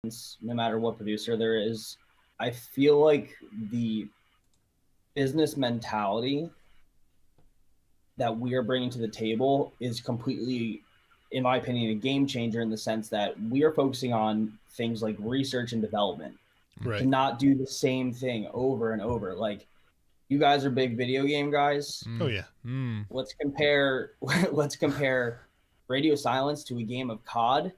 no matter what producer there is, I feel like the business mentality that we are bringing to the table is completely, in my opinion, a game changer in the sense that we are focusing on things like research and development to not do the same thing over and over. Like, you guys are big video game guys. Oh yeah. Let's compare Radio Silence to a game of COD.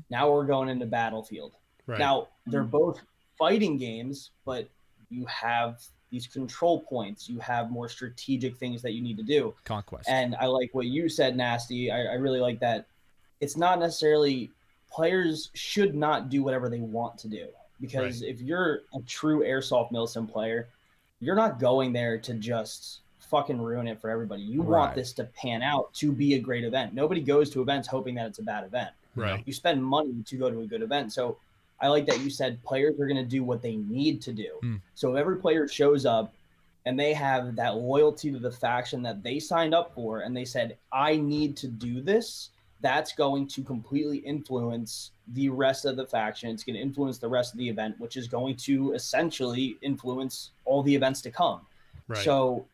Now we're going into Battlefield. Now they're both fighting games, but you have these control points. You have more strategic things that you need to do. Conquest. And I like what you said, Nasty. I really like that. It's not necessarily, players should not do whatever they want to do. Because if you're a true Airsoft Milsim player, you're not going there to just fucking ruin it for everybody. You want this to pan out to be a great event. Nobody goes to events hoping that it's a bad event. You spend money to go to a good event. So I like that you said players are going to do what they need to do. So if every player shows up and they have that loyalty to the faction that they signed up for and they said, I need to do this, that's going to completely influence the rest of the faction. It's going to influence the rest of the event, which is going to essentially influence all the events to come. So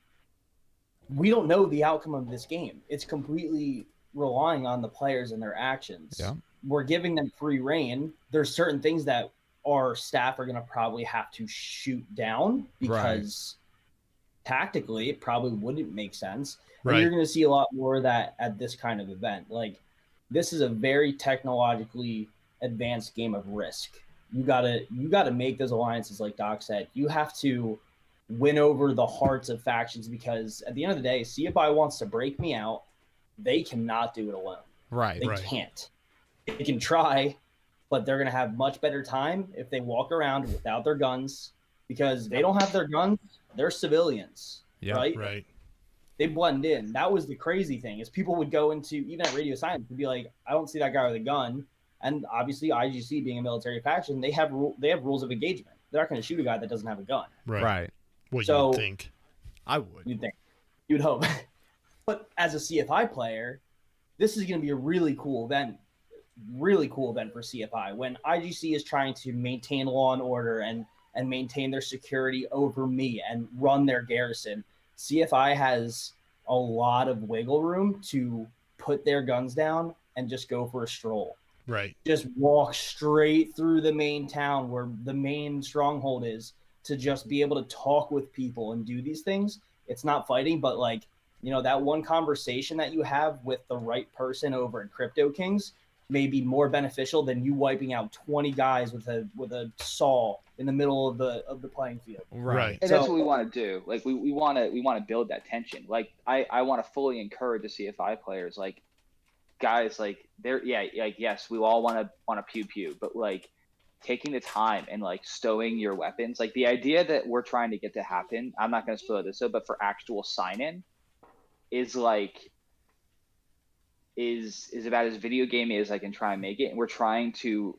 we don't know the outcome of this game. It's completely relying on the players and their actions. We're giving them free reign. There's certain things that our staff are going to probably have to shoot down because tactically it probably wouldn't make sense. And you're going to see a lot more of that at this kind of event. Like, this is a very technologically advanced game of Risk. You gotta make those alliances, like Doc said. You have to win over the hearts of factions, because at the end of the day, CFI wants to break me out. They cannot do it alone. They can't. They can try, but they're gonna have much better time if they walk around without their guns, because they don't have their guns. They're civilians, right? They blend in. That was the crazy thing, is people would go into, even at Radio Silence, would be like, I don't see that guy with a gun. And obviously IGC being a military faction, they have rules of engagement. They're not going to shoot a guy that doesn't have a gun. Well, so you'd think. I would. You'd think. You'd hope. But as a CFI player, this is going to be a really cool event for CFI. When IGC is trying to maintain law and order and maintain their security over me and run their garrison, CFI has a lot of wiggle room to put their guns down and just go for a stroll. Just walk straight through the main town where the main stronghold is, to just be able to talk with people and do these things. It's not fighting, but like, that one conversation that you have with the right person over at Crypto Kings may be more beneficial than you wiping out 20 guys with a saw in the middle of the playing field. And that's what we want to do. Like, we want to build that tension. Like, I want to fully encourage the CFI players, like, guys, like, yes, we all want to pew pew, but like, taking the time and like stowing your weapons, like the idea that we're trying to get to happen, I'm not going to spoil this, but for actual sign-in is like, is about as video gamey as I can try and make it. And we're trying to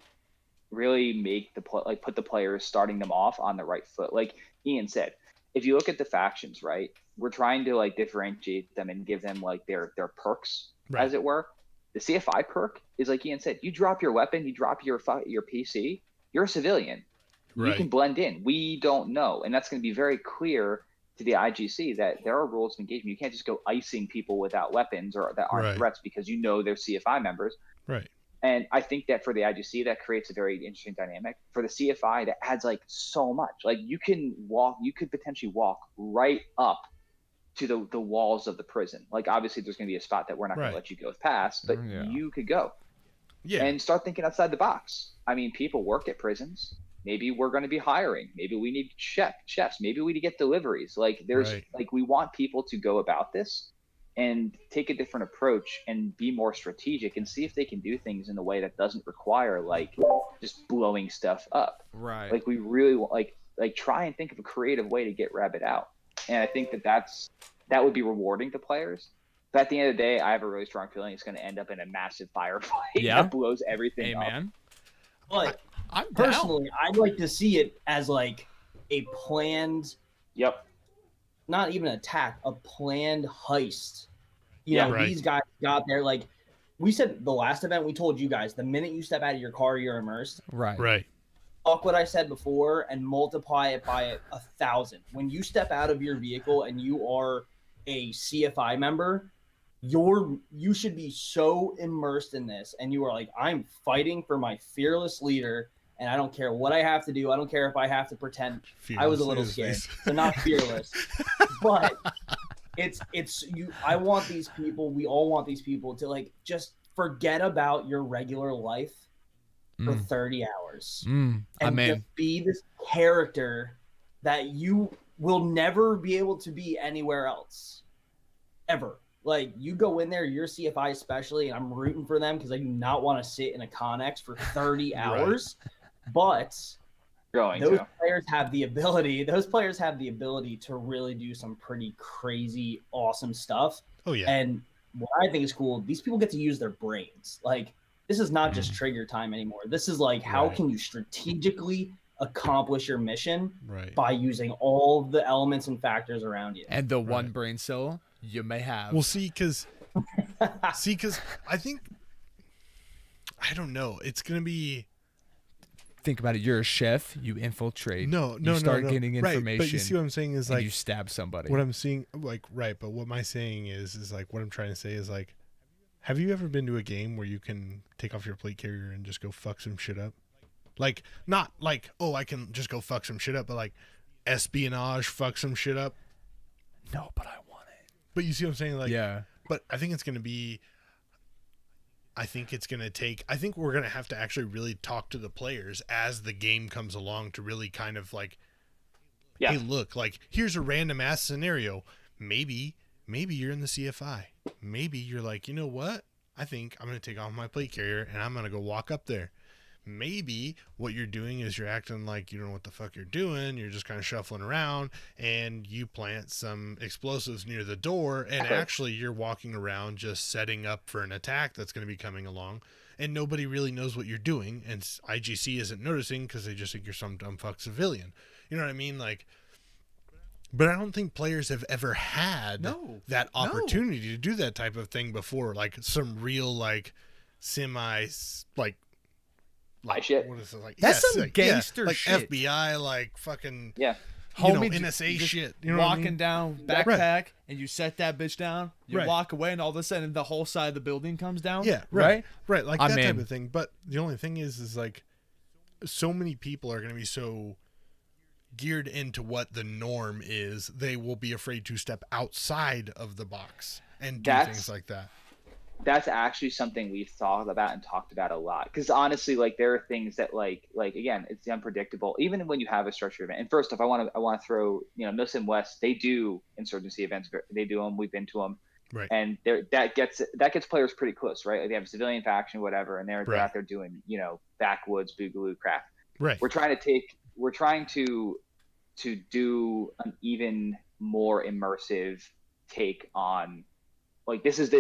really make put the players, starting them off on the right foot. Like Ian said, if you look at the factions, right, we're trying to like differentiate them and give them like their perks, as it were. The CFI perk is, like Ian said, you drop your weapon, you drop your PC, you're a civilian. You can blend in. We don't know. And that's going to be very clear to the IGC that there are rules of engagement. You can't just go icing people without weapons or that aren't threats because they're CFI members. And I think that for the IGC, that creates a very interesting dynamic. For the CFI, that adds like so much. Like, you could potentially walk right up to the walls of the prison. Like, obviously there's going to be a spot that we're not going to let you go past, but you could go and start thinking outside the box. I mean, people work at prisons. Maybe we're going to be hiring. Maybe we need chefs. Maybe we need to get deliveries. Like, there's like, we want people to go about this and take a different approach and be more strategic and see if they can do things in a way that doesn't require like just blowing stuff up. Like, we really want, like try and think of a creative way to get rabbit out. And I think that would be rewarding to players. But at the end of the day, I have a really strong feeling it's going to end up in a massive firefight that blows everything up. But personally, I'd like to see it as like a planned, not even attack, a planned heist. These guys got there. Like we said, the last event we told you guys, the minute you step out of your car, you're immersed. fuck what I said before and multiply it by 1,000. When you step out of your vehicle and you are a CFI member, you should be so immersed in this, and you are like, I'm fighting for my fearless leader, and I don't care what I have to do. I don't care if I have to pretend. I was a little scared, nice. so not fearless, but it's you. I want these people. We all want these people to like just forget about your regular life for 30 hours and just be this character that you will never be able to be anywhere else ever. Like, you go in there, you're CFI especially, and I'm rooting for them because I do not want to sit in a Connex for 30 hours. But those players have the ability. Those players have the ability to really do some pretty crazy, awesome stuff. Oh yeah. And what I think is cool, these people get to use their brains. Like, this is not just trigger time anymore. This is like, how can you strategically accomplish your mission by using all the elements and factors around you? And the one brain cell you may have. Well, see, because I think, I don't know. It's going to be. Think about it. You're a chef. You infiltrate. You start getting information. Right, but you see what I'm saying is like. You stab somebody. What I'm seeing, like, right. But what my saying is like, what I'm trying to say is like, have you ever been to a game where you can take off your plate carrier and just go fuck some shit up? Like, not like, oh, I can just go fuck some shit up, but like espionage, fuck some shit up. No, but I want it. But you see what I'm saying? Like, yeah. But I think it's going to be, I think we're going to have to actually really talk to the players as the game comes along to really kind of like, hey, look, like, here's a random ass scenario. Maybe you're in the CFI. Maybe you're like, you know what? I think I'm going to take off my plate carrier and I'm going to go walk up there. Maybe what you're doing is you're acting like you don't know what the fuck you're doing. You're just kind of shuffling around and you plant some explosives near the door. And actually you're walking around just setting up for an attack that's going to be coming along. And nobody really knows what you're doing. And IGC isn't noticing because they just think you're some dumb fuck civilian. You know what I mean? Like, but I don't think players have ever had that opportunity to do that type of thing before. Like some real, like, semi, like shit. What is it like? That's some gangster like shit. FBI, like fucking homie, NSA shit. You know walking what I mean? down backpack and you set that bitch down. You walk away and all of a sudden the whole side of the building comes down. Yeah, right. Like that type of thing. But the only thing is like, so many people are going to be so geared into what the norm is, they will be afraid to step outside of the box and do things like that. That's actually something we've thought about and talked about a lot. Because honestly, like, there are things that like again, it's unpredictable. Even when you have a structured event. And first off, I want to throw, Milsim West. They do insurgency events. They do them. We've been to them. Right. And that gets players pretty close, right? Like, they have a civilian faction, whatever, and they're out there doing backwoods boogaloo crap. Right. We're trying to do an even more immersive take on. Like, this is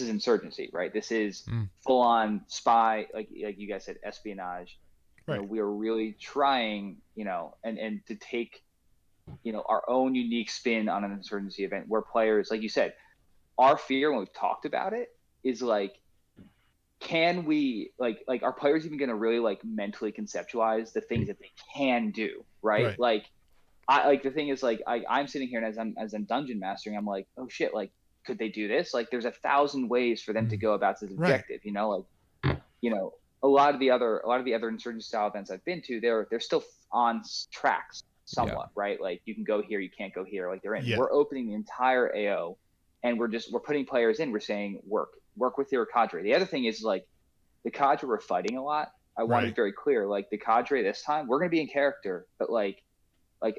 insurgency, right? This is full on spy, like you guys said, espionage. Right. We are really trying, and to take, our own unique spin on an insurgency event where players, like you said, our fear when we've talked about it is like, can we like are players even going to really like mentally conceptualize the things that they can do, right? Like, the thing is, like, I'm sitting here and as I'm dungeon mastering, I'm like, oh shit, like, could they do this? Like, there's 1,000 ways for them to go about this objective. A lot of the other insurgency style events I've been to, they're still on tracks somewhat, right? Like, you can go here, you can't go here. Like, they're in. We're opening the entire AO, and we're putting players in. We're saying work with your cadre. The other thing is, like, the cadre we're fighting a lot. I want to be very clear. Like, the cadre this time, we're going to be in character, but like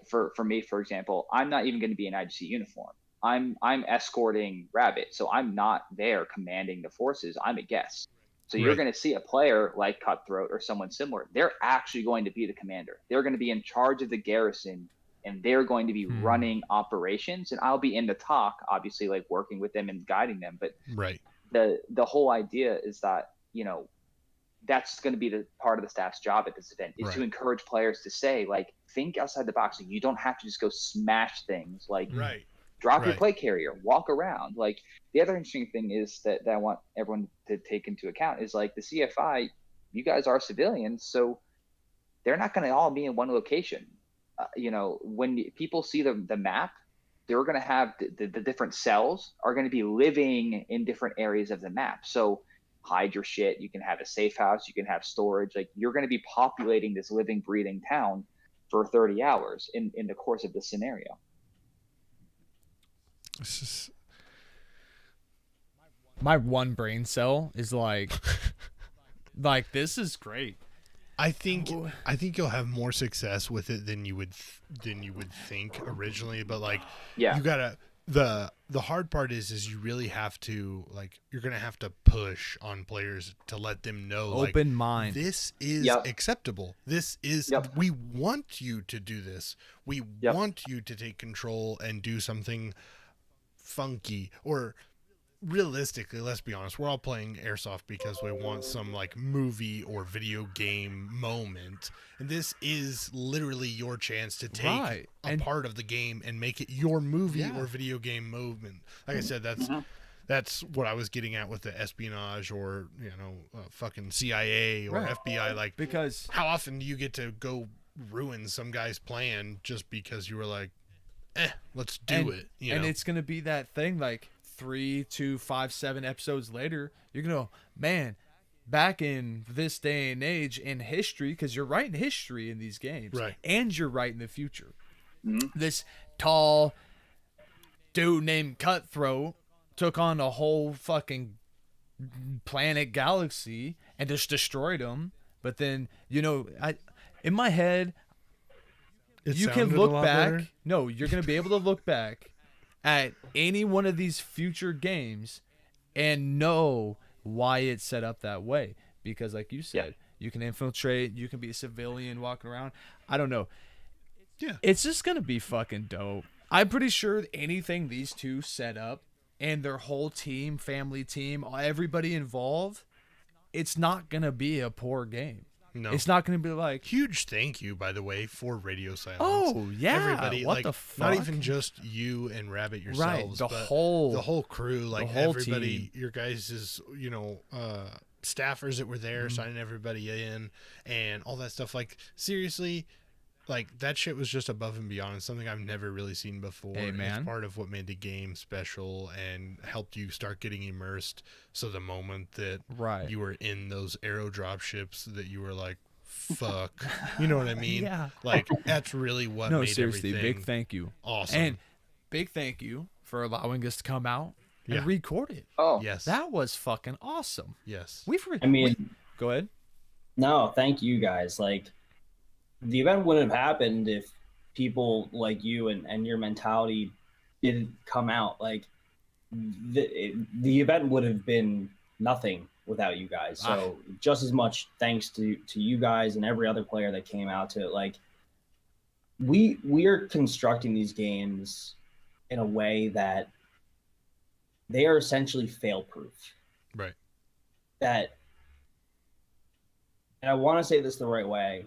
for me, for example, I'm not even going to be in IGC uniform. I'm escorting Rabbit, so I'm not there commanding the forces. I'm a guest. So you're going to see a player like Cutthroat or someone similar. They're actually going to be the commander. They're going to be in charge of the garrison, and they're going to be running operations. And I'll be in the talk, obviously, like, working with them and guiding them. But the whole idea is that, that's going to be the part of the staff's job at this event, is to encourage players to say, like, think outside the box. Like, you don't have to just go smash things. Like, drop your plate carrier, walk around. Like, the other interesting thing is that I want everyone to take into account is, like, the CFI, you guys are civilians, so they're not going to all be in one location. When people see the map, they're going to have the different cells are going to be living in different areas of the map. So hide your shit. You can have a safe house. You can have storage. Like, you're going to be populating this living, breathing town for 30 hours in the course of this scenario. This is... My one brain cell is like this is great. I think you'll have more success with it than you would think originally, but like, you gotta, the hard part is you really have to, like, you're gonna have to push on players to let them know, open like, mind, this is acceptable, this is, we want you to do this, we want you to take control and do something funky. Or realistically, let's be honest, we're all playing airsoft because we want some like movie or video game moment, and this is literally your chance to take a part of the game and make it your movie or video game moment. Like I said, that's what I was getting at with the espionage, or fucking CIA or FBI. Like, because how often do you get to go ruin some guy's plan just because you were like, let's do it, and it's gonna be that thing, like 3 to 5, 7 episodes later, you're gonna go, man, back in this day and age in history, because you're writing history in these games, right? And you're writing the future. This tall dude named Cutthroat took on a whole fucking planet, galaxy, and just destroyed them. But then, in my head, you can look back. Better. No, you're gonna be able to look back at any one of these future games and know why it's set up that way. Because like you said, you can infiltrate, you can be a civilian walking around. I don't know. Yeah. It's just going to be fucking dope. I'm pretty sure anything these two set up and their whole team, family team, everybody involved, it's not going to be a poor game. No. It's not going to be like... Huge thank you, by the way, for Radio Silence. Oh, yeah. Everybody, what like, the fuck? not even just you and Rabbit yourselves, right. but the whole crew, like whole everybody, team. Your guys' staffers that were there, signing everybody in and all that stuff. Like, seriously, like, that shit was just above and beyond. It's something I've never really seen before. Hey, man. It's part of what made the game special and helped you start getting immersed. So the moment that you were in those aero drop ships, that you were like, fuck. You know what I mean? Yeah. Like, that's really what made seriously, everything big thank you. Awesome. And big thank you for allowing us to come out and record it. Oh, yes. That was fucking awesome. Yes. Go ahead. No, thank you guys. Like, the event wouldn't have happened if people like you and your mentality didn't come out. Like, the event would have been nothing without you guys. So just as much thanks to you guys and every other player that came out to it. Like, we are constructing these games in a way that they are essentially fail-proof. Right. And I want to say this the right way.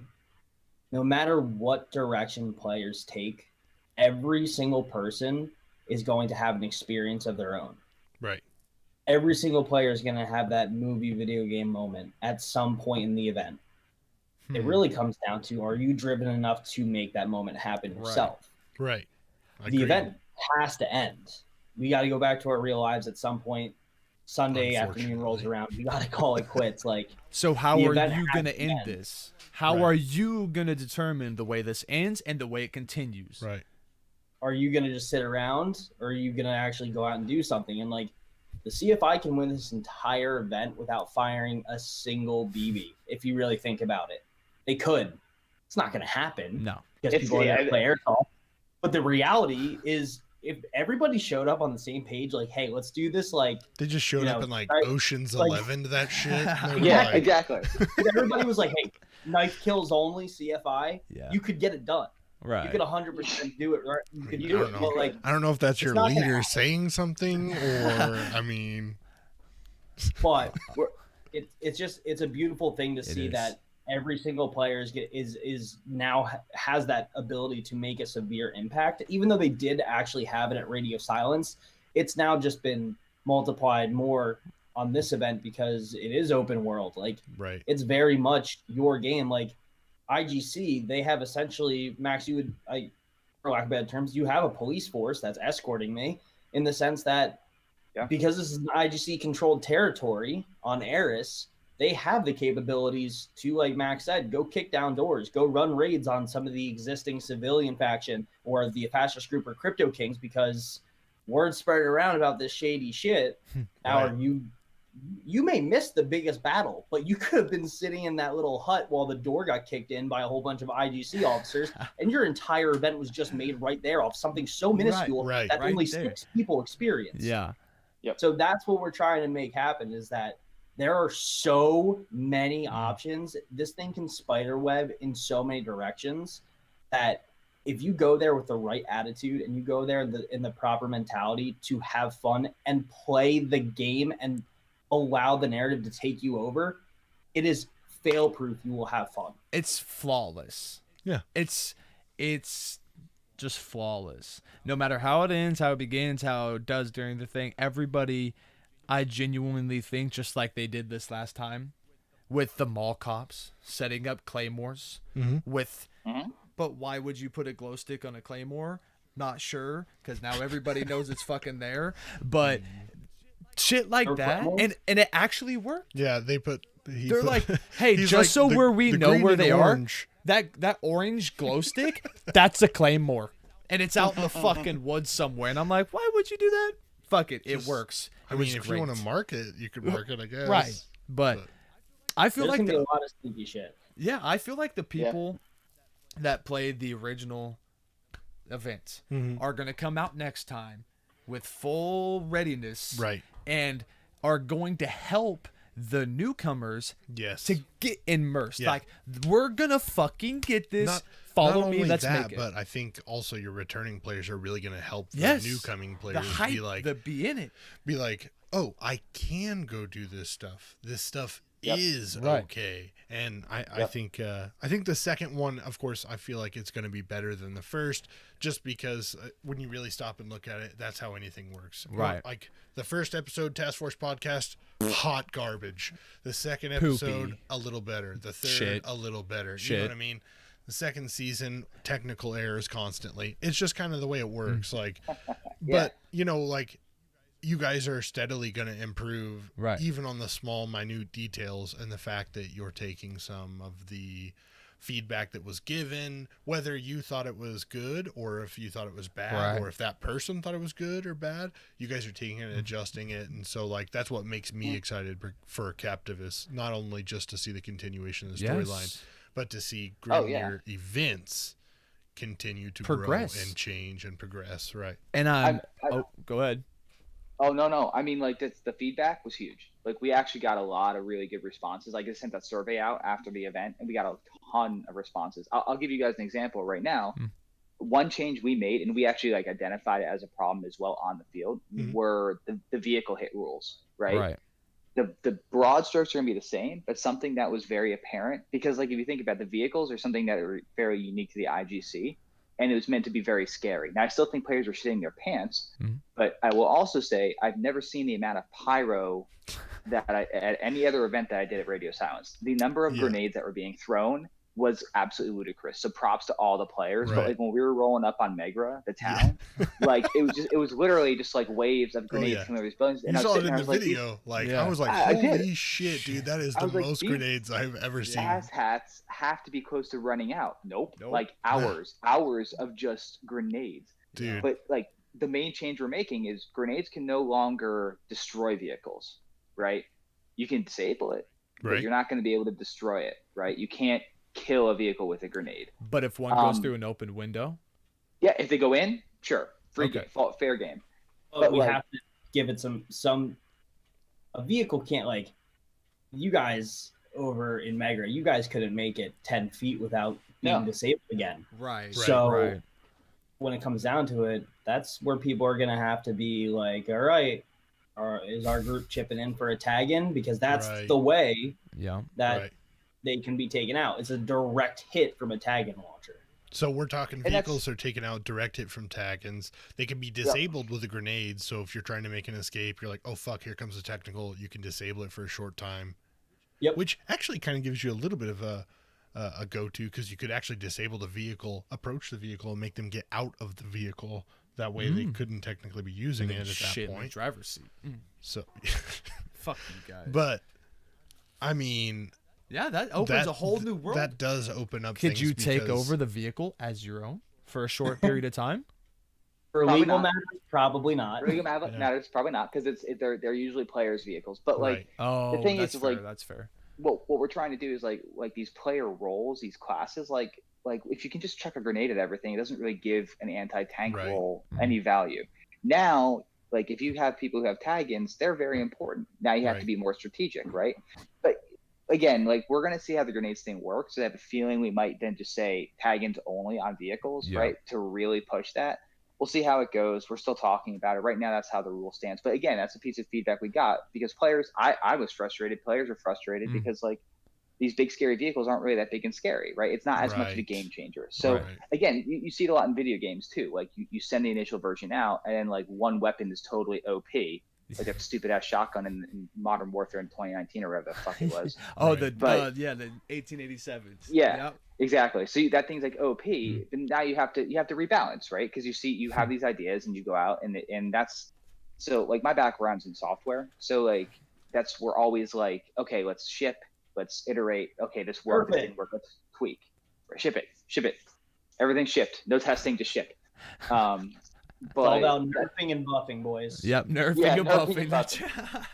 No matter what direction players take, every single person is going to have an experience of their own. Right. Every single player is going to have that movie video game moment at some point in the event. It really comes down to, are you driven enough to make that moment happen yourself? Right. The event has to end. We got to go back to our real lives at some point. Sunday afternoon rolls around. We got to call it quits. Like, so how are you going to end this? How are you going to determine the way this ends and the way it continues? Right. Are you going to just sit around, or are you going to actually go out and do something? And like, the CFI can win this entire event without firing a single BB. If you really think about it, they could. It's not going to happen. No, because people are going to play airsoft. But the reality is, if everybody showed up on the same page, like, hey, let's do this, like, they just showed up in like Ocean's 11 to that shit. Yeah, exactly. If everybody was like, hey, knife kills only CFI, you could get it done. Right. You could 100% do it. Right. You could do it. But like, I don't know if that's your leader saying something, or I mean, but it's a beautiful thing to see that every single player is now has that ability to make a severe impact. Even though they did actually have it at Radio Silence, it's now just been multiplied more on this event because it is open world. Like, right. It's very much your game. Like, IGC, they have essentially, Max, you would, for lack of better terms, you have a police force that's escorting me in the sense that because this is an IGC controlled territory on Eris, they have the capabilities to, like Max said, go kick down doors, go run raids on some of the existing civilian faction or the fascist group or Crypto Kings, because word spread around about this shady shit. Now, you may miss the biggest battle, but you could have been sitting in that little hut while the door got kicked in by a whole bunch of IGC officers, and your entire event was just made right there off something so minuscule that only 6 people experience. Yeah. Yep. So that's what we're trying to make happen, is that there are so many options. This thing can spiderweb in so many directions that if you go there with the right attitude and you go there in the proper mentality to have fun and play the game and allow the narrative to take you over, it is fail proof. You will have fun. It's flawless. Yeah. It's just flawless. No matter how it ends, how it begins, how it does during the thing, everybody, I genuinely think, just like they did this last time with the mall cops setting up claymores but why would you put a glow stick on a claymore? Not sure, because now everybody knows it's fucking there. But shit like that, and it actually worked. Yeah, they're like, hey, just like, so we know where they orange. That orange glow stick, that's a claymore, and it's out in the fucking woods somewhere. And I'm like, why would you do that? Fuck it, it works. I mean, if you want to mark it, you could mark it, I guess. Right, but I feel like there's gonna be a lot of sneaky shit. Yeah, I feel like the people that played the original events are gonna come out next time with full readiness, right, and are going to help the newcomers to get immersed. Like, we're gonna fucking get this. Follow me, let's make it. But I think also your returning players are really going to help the new coming players be like, be in it. Be like, oh, I can go do this stuff. This stuff is okay. And I think the second one, of course, I feel like it's going to be better than the first, just because when you really stop and look at it, that's how anything works. Right. Like the first episode, Task Force Podcast, hot garbage. The second episode, a little better. The third, a little better. You know what I mean? The second season, technical errors constantly. It's just kind of the way it works. Like, but you know, like, you guys are steadily going to improve, even on the small, minute details, and the fact that you're taking some of the feedback that was given, whether you thought it was good or if you thought it was bad, or if that person thought it was good or bad, you guys are taking it and adjusting it. And so, like, that's what makes me excited for Captivus, not only just to see the continuation of the storyline, but to see Grimnir events continue to progress grow and change and progress, right? And go ahead. Oh, no. I mean, like, the feedback was huge. Like, we actually got a lot of really good responses. Like, I sent that survey out after the event, and we got a ton of responses. I'll give you guys an example right now. One change we made, and we actually, like, identified it as a problem as well on the field, were the vehicle hit rules, right? The broad strokes are going to be the same, but something that was very apparent, because, like, if you think about the vehicles, are something that are very unique to the IGC, and it was meant to be very scary. Now, I still think players were shitting their pants, but I will also say I've never seen the amount of pyro that at any other event that I did at Radio Silence. The number of grenades that were being thrown was absolutely ludicrous. So props to all the players. But like when we were rolling up on Megra, the town, like it was literally just like waves of grenades coming over these buildings. And you I saw was it in the video. I was like, holy shit, dude, that is the most grenades I've ever seen. Hats have to be close to running out. Nope. Like hours of just grenades. Dude. But like the main change we're making is grenades can no longer destroy vehicles, right? You can disable it, but you're not going to be able to destroy it, right? You can't kill a vehicle with a grenade. But if one goes through an open window? Yeah, if they go in, sure. Game, fair game. But we have to give it some a vehicle can't, like, you guys over in Megra, you guys couldn't make it 10 feet without being disabled again. Right. So when it comes down to it, that's where people are going to have to be like, all right, is our group chipping in for a tag in? Because that's the way that they can be taken out. It's a direct hit from a tag-in launcher. So we're talking vehicles are taken out direct hit from tag-ins. They can be disabled with a grenade. So if you're trying to make an escape, you're like, oh fuck, here comes a technical. You can disable it for a short time. Yep. Which actually kind of gives you a little bit of a a go-to, because you could actually disable the vehicle, approach the vehicle, and make them get out of the vehicle. That way they couldn't technically be using it at that point. In the driver's seat. So, fuck you guys. But, I mean... Yeah, that opens a whole new world. That does open up things. Could you take over the vehicle as your own for a short period of time? For legal matters, probably not. For legal matters, probably not, because they're usually players' vehicles. But like, the thing is, fair, that's fair. What we're trying to do is like these player roles, these classes, like if you can just chuck a grenade at everything, it doesn't really give an anti-tank role any value. Now, like if you have people who have tag-ins, they're very important. Now you have to be more strategic, right? But again, like we're gonna see how the grenades thing works. So I have a feeling we might then just say tag-ins only on vehicles, right? To really push that. We'll see how it goes. We're still talking about it. Right now, that's how the rule stands. But again, that's a piece of feedback we got because players, I was frustrated. Players are frustrated because like these big scary vehicles aren't really that big and scary, right? It's not as much of a game changer. So again, you see it a lot in video games too. Like you send the initial version out and then like one weapon is totally OP. Like that stupid ass shotgun in Modern Warfare in 2019 or whatever the fuck it was. The 1887s. Yeah, exactly. So that thing's like OP. But now you have to rebalance, right? Because you have these ideas and you go out and that's so like my background's in software. So like we're always like, okay, let's ship, let's iterate. Okay, this worked, this didn't work. Let's tweak, ship it. Everything's shipped. No testing, just ship. It's all about nerfing and buffing, boys. Yep, nerfing and buffing.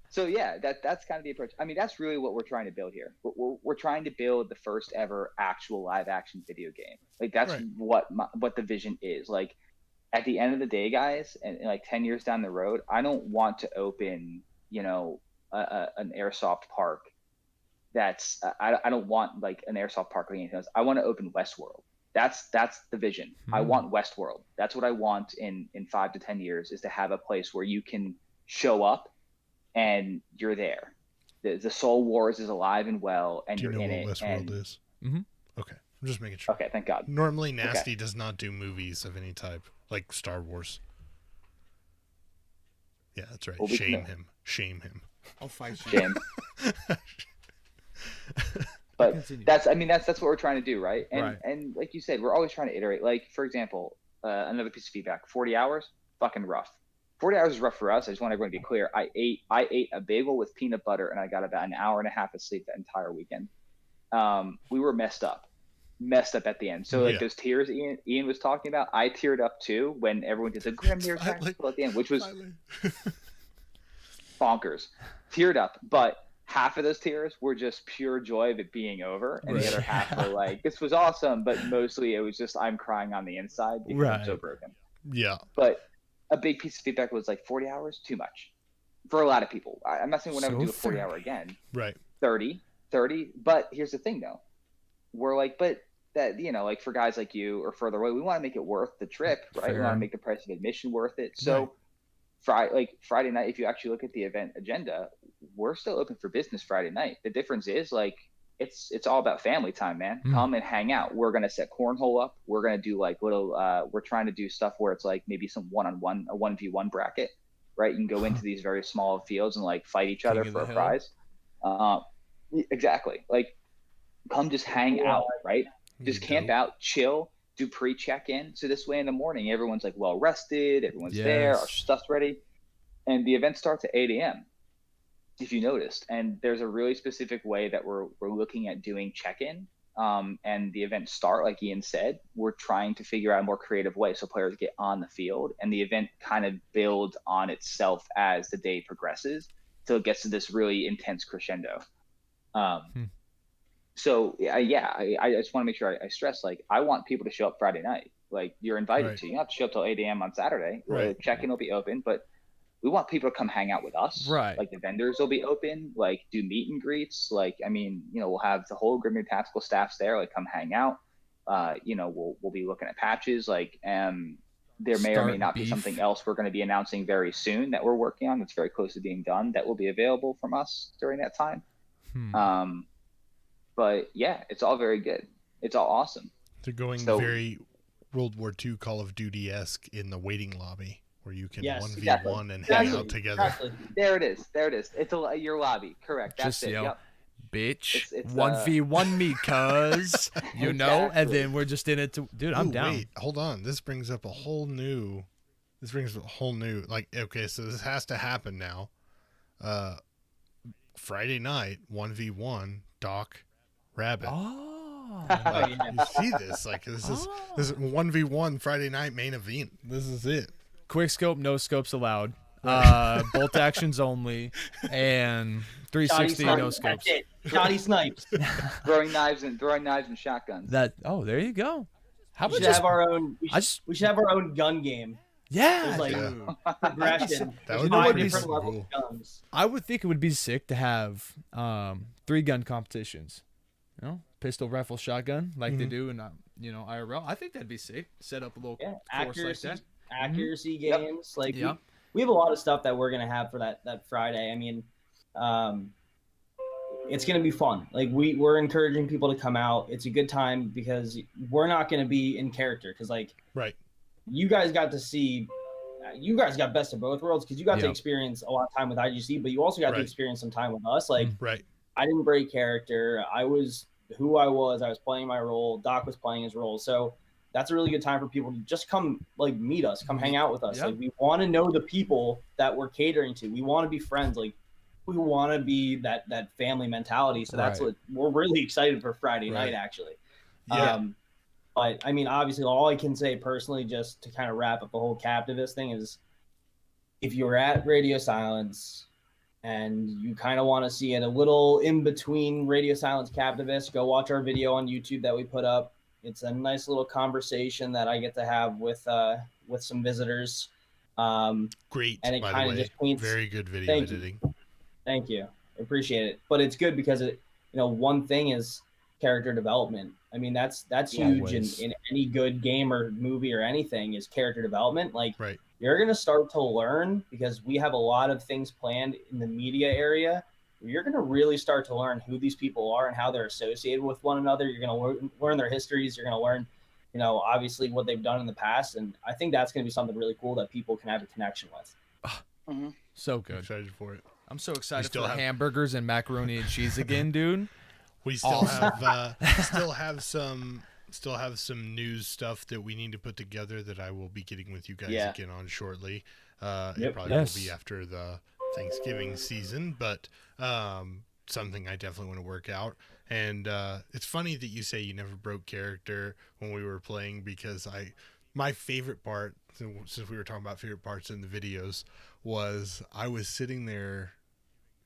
So yeah, that's kind of the approach. I mean, that's really what we're trying to build here. We're trying to build the first ever actual live action video game. Like that's what the vision is. Like at the end of the day, guys, and like 10 years down the road, I don't want to open, an airsoft park. That's I don't want like an airsoft park or anything else. I want to open Westworld. That's the vision. I want Westworld. That's what I want in 5 to 10 years is to have a place where you can show up and you're there. The Soul Wars is alive and well, and you're in it. Do you know what Westworld is? Okay, I'm just making sure. Okay, thank God. Normally, Nasty does not do movies of any type, like Star Wars. Yeah, that's right. Well, Shame him. I'll fight you. Shame. But that's what we're trying to do, right? And like you said, we're always trying to iterate. Like for example, another piece of feedback: 40 hours, fucking rough. 40 hours is rough for us. I just want everyone to be clear. I ate a bagel with peanut butter, and I got about an hour and a half of sleep that entire weekend. We were messed up at the end. So like those tears Ian was talking about, I teared up too when everyone did the GrimnirTactical at the end, which was bonkers. Teared up, but half of those tears were just pure joy of it being over, and the other half were like, this was awesome, but mostly it was just I'm crying on the inside because I'm so broken. Yeah. But a big piece of feedback was like 40 hours, too much. For a lot of people. I'm not saying we'll never do a 40-hour again. Right. 30. But here's the thing, though. We're like, but that, like for guys like you or further away, we want to make it worth the trip, right? We want to make the price of admission worth it. So Friday night, if you actually look at the event agenda, we're still open for business Friday night. The difference is like it's all about family time, man. Come and hang out. We're gonna set cornhole up. We're gonna do like little. We're trying to do stuff where it's like maybe some one-on-one, a 1v1 bracket, right? You can go into these very small fields and like fight each other for a prize. Exactly. Like, come just hang out, right? Just camp out, chill. Do pre-check-in, so this way in the morning everyone's like well rested, everyone's there, our stuff's ready, and the event starts at 8 a.m. if you noticed. And there's a really specific way that we're looking at doing check-in, and the event start, like Ian said, we're trying to figure out a more creative way so players get on the field, and the event kind of builds on itself as the day progresses till it gets to this really intense crescendo. So I just want to make sure I stress, like, I want people to show up Friday night. Like, you're invited to. You don't have to show up till 8 a.m. on Saturday. Right. Check-in will be open, but we want people to come hang out with us. Right. Like, the vendors will be open. Like, do meet and greets. Like, I mean, we'll have the whole GrimnirTactical staffs there. Like, come hang out. We'll be looking at patches. Like, there may or may not be something else we're going to be announcing very soon that we're working on that's very close to being done that will be available from us during that time. But yeah, it's all very good. It's all awesome. They're going very World War II Call of Duty-esque in the waiting lobby where you can 1v1 and hang out together. Exactly. There it is. It's your lobby. Correct. That's it. Yep. bitch. 1v1 me, cuz. You know? Exactly. And then we're just in it to... Dude, I'm down. Wait, hold on. This brings up a whole new... Like, okay, so this has to happen now. Friday night, 1v1, Doc, Rabbit. Oh. Like, you see this? Like, this is 1v1 Friday night main event. This is it. Quick scope, no scopes allowed. Bolt actions only, and 360 no scopes. Shoddy snipes. throwing knives and shotguns. There you go. How We about should have our own. We should have our own gun game. Yeah, There's like progression. That would There's be different cool. levels of guns. I would think it would be sick to have 3 gun competitions. You know, pistol, rifle, shotgun, like they do in IRL. I think that'd be sick. Set up a little course accuracy, like that. accuracy games. Like Yep. we have a lot of stuff that we're gonna have for that Friday. I mean, it's gonna be fun. Like we're encouraging people to come out. It's a good time because we're not gonna be in character because like Right. you guys got to see. You guys got best of both worlds because you got to Yep. experience a lot of time with IGC, but you also got to Right. experience some time with us. Like Right. I didn't break character. I was who I was. I was playing my role. Doc was playing his role. So that's a really good time for people to just come like meet us, come hang out with us. Yeah. Like we want to know the people that we're catering to. We want to be friends. Like we want to be that family mentality. So that's Right. what we're really excited for Friday Right. night actually. Yeah. But I mean, obviously, all I can say personally, just to kind of wrap up the whole Captivist thing, is if you're at Radio Silence and you kind of want to see it a little in between Radio Silence Captivist, go watch our video on YouTube that we put up. It's a nice little conversation that I get to have with some visitors. Great, and it by the kind of way. just paints. Very good video Thank you. editing. Thank you. I appreciate it. But it's good because one thing is character development. I mean, that's huge in any good game or movie or anything is character development. Like Right. you're going to start to learn because we have a lot of things planned in the media area. You're going to really start to learn who these people are and how they're associated with one another. You're going to learn their histories. You're going to learn, obviously what they've done in the past. And I think that's going to be something really cool that people can have a connection with. So I'm good. excited for it. I'm so excited still for have- hamburgers and macaroni and cheese again, dude. We still have some news stuff that we need to put together that I will be getting with you guys again on shortly. It probably will be after the Thanksgiving season, but something I definitely want to work out. And it's funny that you say you never broke character when we were playing because my favorite part, since we were talking about favorite parts in the videos, was I was sitting there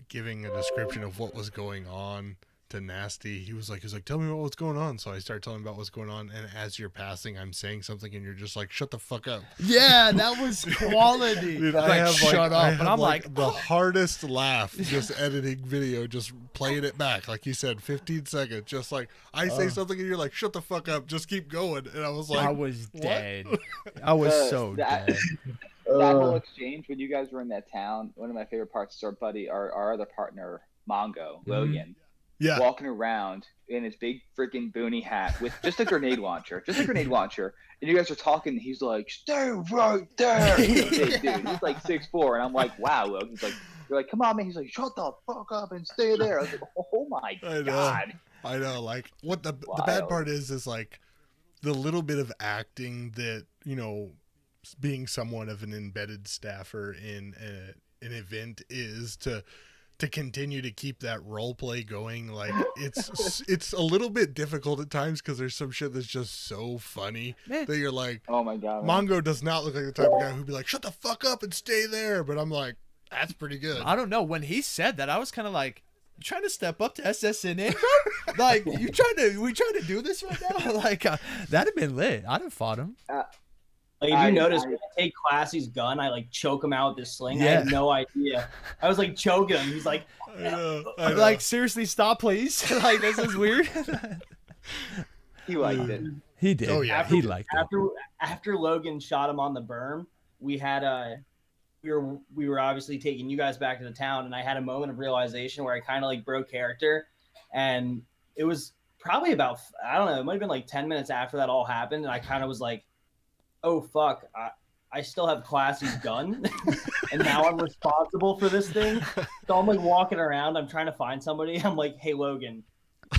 giving a description of what was going on to Nasty. He was like, tell me what's going on. So I started telling him about what's going on, and as you're passing, I'm saying something, and you're just like, shut the fuck up. Yeah, that was quality. Dude, shut up. And I'm like, the hardest laugh just editing video, just playing it back. Like you said, 15 seconds. Just like, I say something, and you're like, shut the fuck up. Just keep going. And I was like, I was dead. I was so dead. That whole exchange when you guys were in that town, one of my favorite parts is our buddy, our other partner, Mongo, Logan. Yeah. Walking around in his big freaking boonie hat with just a grenade launcher. And you guys are talking, and he's like, stay right there. He's a big dude. He's like 6'4", and I'm like, wow, Logan. He's like, you're like, come on, man. He's like, shut the fuck up and stay there. I was like, oh my God. I know. Like, what the bad part is like the little bit of acting that, being somewhat of an embedded staffer in an event is to continue to keep that role play going. Like it's a little bit difficult at times because there's some shit that's just so funny that you're like, oh my God, Mongo does not look like the type of guy who'd be like, shut the fuck up and stay there. But I'm like, that's pretty good. I don't know. When he said that, I was kind of like, you trying to step up to SSNA? Like, we trying to do this right now? Like, that'd have been lit. I'd have fought him. Like if you notice, when I take Classy's gun, I like choke him out with this sling. I had no idea. I was like choking him. He's like, I know. Like, seriously, stop, please. Like, this is weird. He liked it. He did. Oh yeah, he liked it. After Logan shot him on the berm, we had we were obviously taking you guys back to the town, and I had a moment of realization where I kind of like broke character, and it was probably about, I don't know, it might have been like 10 minutes after that all happened, and I kind of was like, oh fuck, I still have Classy's gun, and now I'm responsible for this thing. So I'm like walking around. I'm trying to find somebody. I'm like, hey, Logan,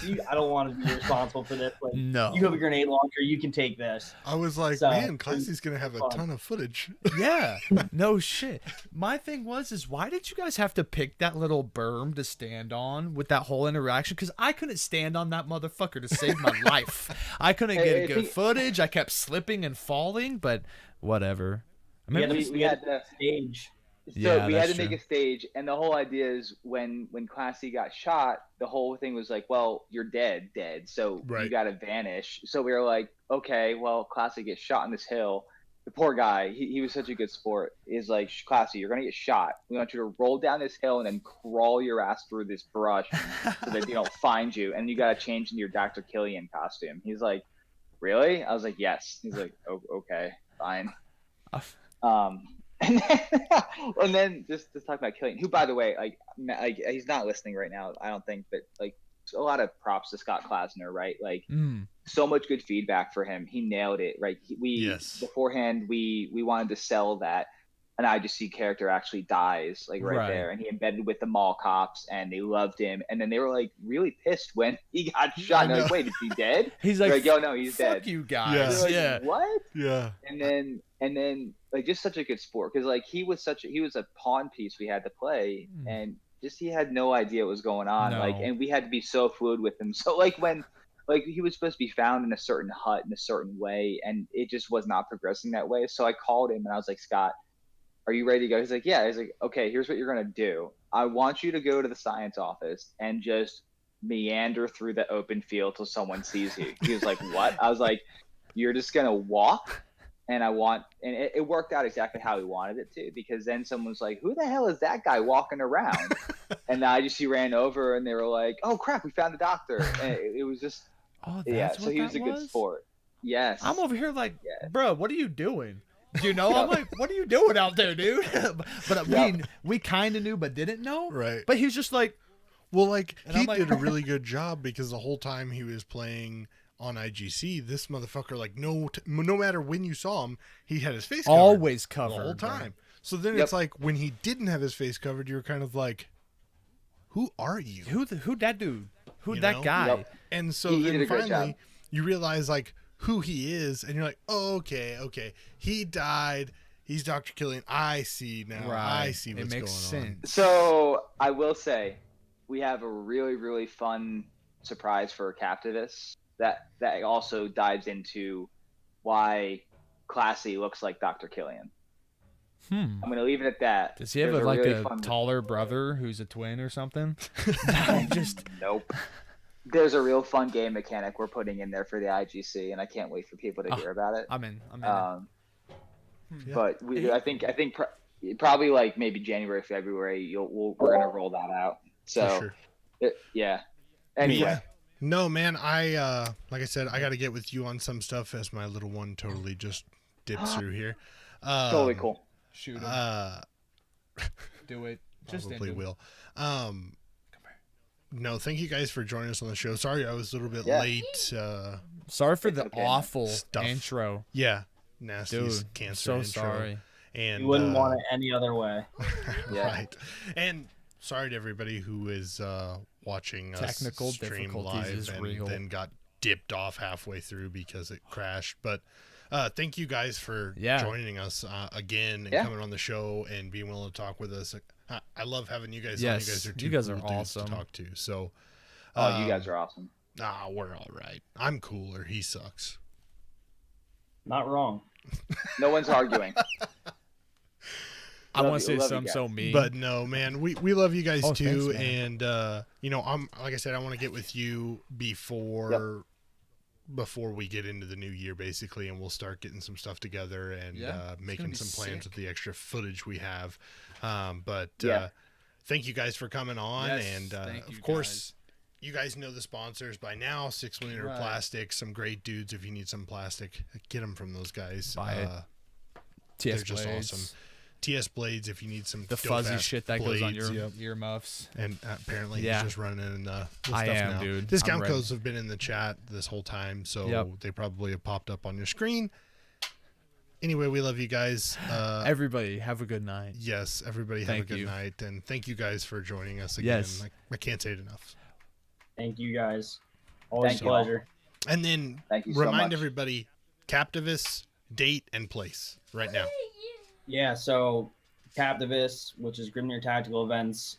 I don't want to be responsible for this. Like, No. you have a grenade launcher. You can take this. I was like, So, man, Classy's going to have a fun. ton of footage. Yeah. No shit. My thing is why did you guys have to pick that little berm to stand on with that whole interaction? Because I couldn't stand on that motherfucker to save my life. I couldn't get good footage. I kept slipping and falling, but whatever. We had the stage. So we had to make a stage, and the whole idea is when Classy got shot, the whole thing was like, well, you're dead, so you got to vanish. So we were like, okay, well, Classy gets shot on this hill. The poor guy, he was such a good sport. Is like, Classy, you're gonna get shot. We want you to roll down this hill and then crawl your ass through this brush so that they don't find you, and you got to change into your Dr. Killian costume. He's like, really? I was like, yes. He's like, oh, okay, fine. And then just talk about Killian, who, by the way, like he's not listening right now, I don't think, but like a lot of props to Scott Klasner, right? Like so much good feedback for him. He nailed it, right? Beforehand we wanted to sell that an IGC character actually dies like right there, and he embedded with the mall cops, and they loved him, and then they were like really pissed when he got shot. And they're like, wait, is he dead? He's like, yo, no, he's dead. Fuck you guys. Like, what? Yeah. And then like just such a good sport, because like he was a pawn piece we had to play, and just he had no idea what was going on. Like, and we had to be so fluid with him. So like when like he was supposed to be found in a certain hut in a certain way, and it just was not progressing that way. So I called him and I was like, Scott, are you ready to go? He's like, yeah. He's like, okay, here's what you're going to do. I want you to go to the science office and just meander through the open field till someone sees you. He was like, what? I was like, you're just going to walk. And it worked out exactly how he wanted it to, because then someone was like, who the hell is that guy walking around? And the IGC ran over and they were like, oh crap, we found the doctor. And it was just, so he was a good sport. Yes. I'm over here like, bro, what are you doing? You know, I'm like, what are you doing out there, dude? But we kind of knew, but didn't know. Right. But he was just like, well, like he did a really good job, because the whole time he was playing on IGC, this motherfucker, like no matter when you saw him, he had his face covered always covered the whole time. Right. So then it's like when he didn't have his face covered, you were kind of like, who are you? Who that dude? Who that guy? Yep. And so then finally you realize like who he is, and you're like, oh, okay, he died, he's Dr. Killian, I see now. I see what's going on. So I will say we have a really, really fun surprise for Captivus that also dives into why Classy looks like Dr. Killian. I'm going to leave it at that. Does he have a taller brother who's a twin or something? Nope. There's a real fun game mechanic we're putting in there for the IGC, and I can't wait for people to hear about it. I'm in. But I think probably like maybe January, February, we're gonna roll that out. So Anyway. Yeah. No, man, I like I said, I got to get with you on some stuff as my little one totally just dips through here. Totally cool. Shoot him. Do it. Just probably will. No, thank you guys for joining us on the show. Sorry I was a little bit late. Sorry for the awful intro. Yeah. Nasty cancer intro. Sorry. And you wouldn't want it any other way. Right. And sorry to everybody who is watching us stream live and then got dipped off halfway through because it crashed. But thank you guys for joining us again and coming on the show and being willing to talk with us. I love having you guys on. You guys are cool awesome to talk to. So, you guys are awesome. We're all right. I'm cooler. He sucks. Not wrong. No one's arguing. I want to say something so mean, but no, man, we love you guys too. Thanks, and you know, I'm like I said, I want to get with you before we get into the new year, basically, and we'll start getting some stuff together and making some plans with the extra footage we have. But thank you guys for coming on, and of course, you guys know the sponsors by now. 6mm Plastics, some great dudes. If you need some plastic, get them from those guys. Buy it. They're just awesome. TS Blades, if you need some the fuzzy shit that goes on your earmuffs. And apparently he's just running the stuff now. Dude. Discount codes have been in the chat this whole time, so they probably have popped up on your screen. Anyway, we love you guys. Everybody, have a good night. Yes, everybody have a good night. And thank you guys for joining us again. Yes. I can't say it enough. Thank you guys. Always a pleasure. And then remind everybody, Captivus, date, and place right now. Yeah, so Captivus, which is GrimnirTactical events,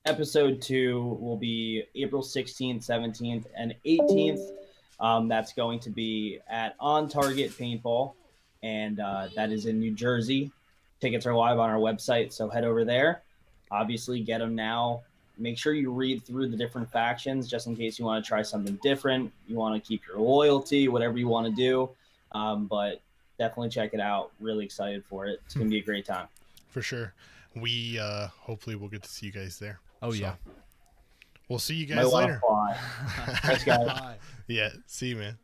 episode 2 will be April 16th, 17th, and 18th. That's going to be at On Target Paintball, and that is in New Jersey. Tickets are live on our website, so head over there. Obviously, get them now. Make sure you read through the different factions just in case you want to try something different. You want to keep your loyalty, whatever you want to do. But definitely check it out. Really excited for it. It's going to be a great time. For sure. We hopefully we'll get to see you guys there. Oh, yeah. We'll see you guys later. Thanks, guys. Yeah. See you, man.